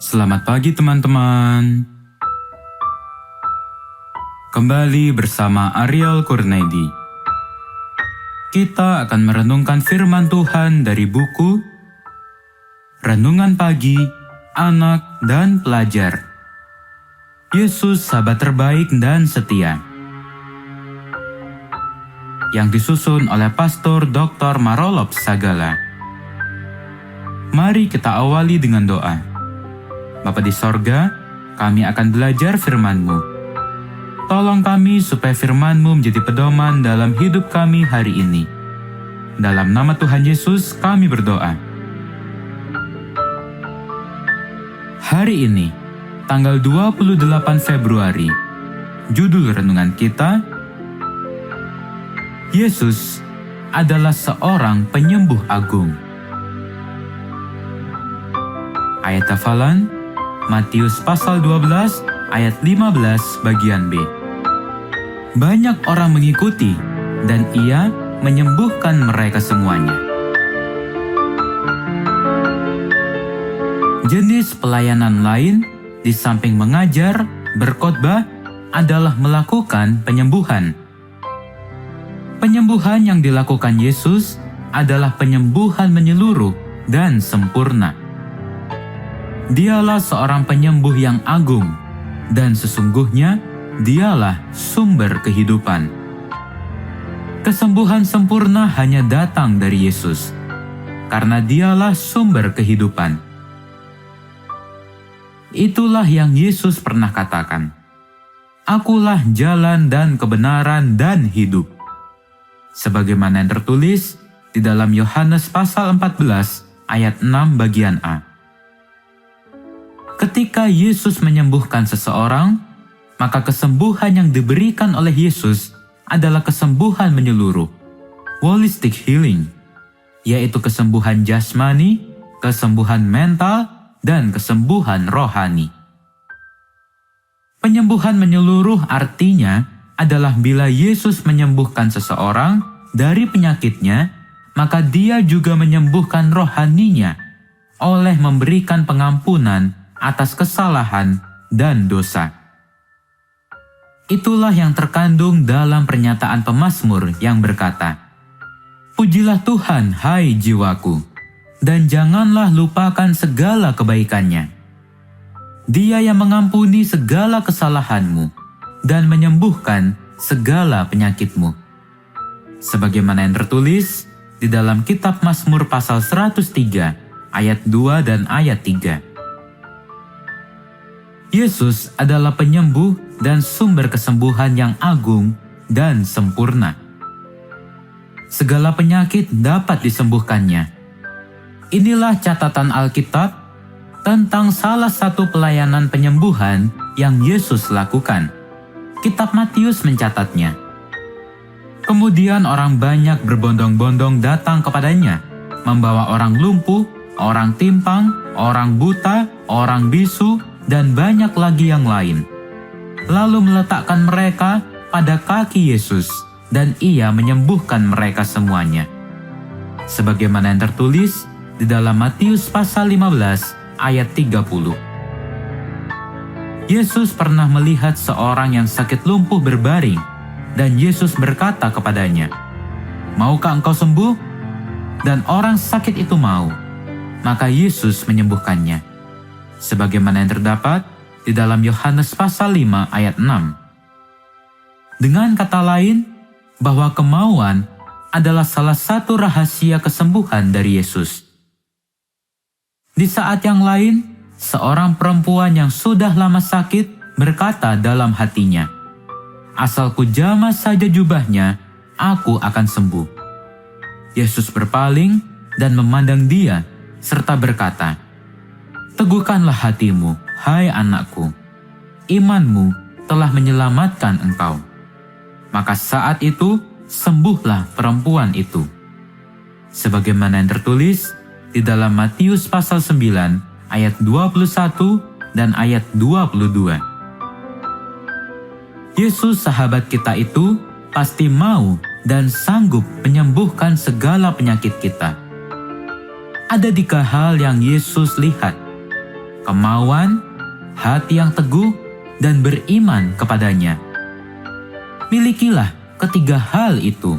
Selamat pagi teman-teman. Kembali bersama Ariel Kurnedi. Kita akan merenungkan firman Tuhan dari buku Renungan Pagi, Anak dan Pelajar. Yesus sahabat terbaik dan setia. Yang disusun oleh Pastor Dr. Marolop Sagala. Mari kita awali dengan doa. Bapa di sorga, kami akan belajar firman-Mu. Tolong kami supaya firman-Mu menjadi pedoman dalam hidup kami hari ini. Dalam nama Tuhan Yesus kami berdoa. Hari ini, tanggal 28 Februari, judul renungan kita, Yesus adalah seorang penyembuh agung. Ayat hafalan, Matius pasal 12 ayat 15 bagian B. Banyak orang mengikuti dan ia menyembuhkan mereka semuanya. Jenis pelayanan lain di samping mengajar, berkhotbah adalah melakukan penyembuhan. Penyembuhan yang dilakukan Yesus adalah penyembuhan menyeluruh dan sempurna. Dialah seorang penyembuh yang agung, dan sesungguhnya dialah sumber kehidupan. Kesembuhan sempurna hanya datang dari Yesus, karena dialah sumber kehidupan. Itulah yang Yesus pernah katakan, "Akulah jalan dan kebenaran dan hidup." Sebagaimana yang tertulis di dalam Yohanes pasal 14 ayat 6 bagian A. Ketika Yesus menyembuhkan seseorang, maka kesembuhan yang diberikan oleh Yesus adalah kesembuhan menyeluruh, holistic healing, yaitu kesembuhan jasmani, kesembuhan mental, dan kesembuhan rohani. Penyembuhan menyeluruh artinya adalah bila Yesus menyembuhkan seseorang dari penyakitnya, maka Dia juga menyembuhkan rohaninya oleh memberikan pengampunan atas kesalahan dan dosa. Itulah yang terkandung dalam pernyataan pemazmur yang berkata, "Pujilah Tuhan, hai jiwaku, dan janganlah lupakan segala kebaikannya. Dia yang mengampuni segala kesalahanmu dan menyembuhkan segala penyakitmu." Sebagaimana yang tertulis di dalam kitab Mazmur pasal 103 ayat 2 dan ayat 3. Yesus adalah penyembuh dan sumber kesembuhan yang agung dan sempurna. Segala penyakit dapat disembuhkannya. Inilah catatan Alkitab tentang salah satu pelayanan penyembuhan yang Yesus lakukan. Kitab Matius mencatatnya. Kemudian orang banyak berbondong-bondong datang kepadanya, membawa orang lumpuh, orang timpang, orang buta, orang bisu, dan banyak lagi yang lain. Lalu meletakkan mereka pada kaki Yesus, dan Ia menyembuhkan mereka semuanya. Sebagaimana yang tertulis di dalam Matius pasal 15 ayat 30. Yesus pernah melihat seorang yang sakit lumpuh berbaring, dan Yesus berkata kepadanya, "Maukah engkau sembuh?" Dan orang sakit itu mau, maka Yesus menyembuhkannya. Sebagaimana yang terdapat di dalam Yohanes pasal 5 ayat 6. Dengan kata lain, bahwa kemauan adalah salah satu rahasia kesembuhan dari Yesus. Di saat yang lain, seorang perempuan yang sudah lama sakit berkata dalam hatinya, "Asal ku jamah saja jubahnya, aku akan sembuh." Yesus berpaling dan memandang dia serta berkata, "Teguhkanlah hatimu, hai anakku. Imanmu telah menyelamatkan engkau." Maka saat itu, sembuhlah perempuan itu. Sebagaimana yang tertulis di dalam Matius pasal 9 ayat 21 dan ayat 22. Yesus sahabat kita itu pasti mau dan sanggup menyembuhkan segala penyakit kita. Ada 3 hal yang Yesus lihat kemauan, hati yang teguh, dan beriman kepadanya. Milikilah ketiga hal itu.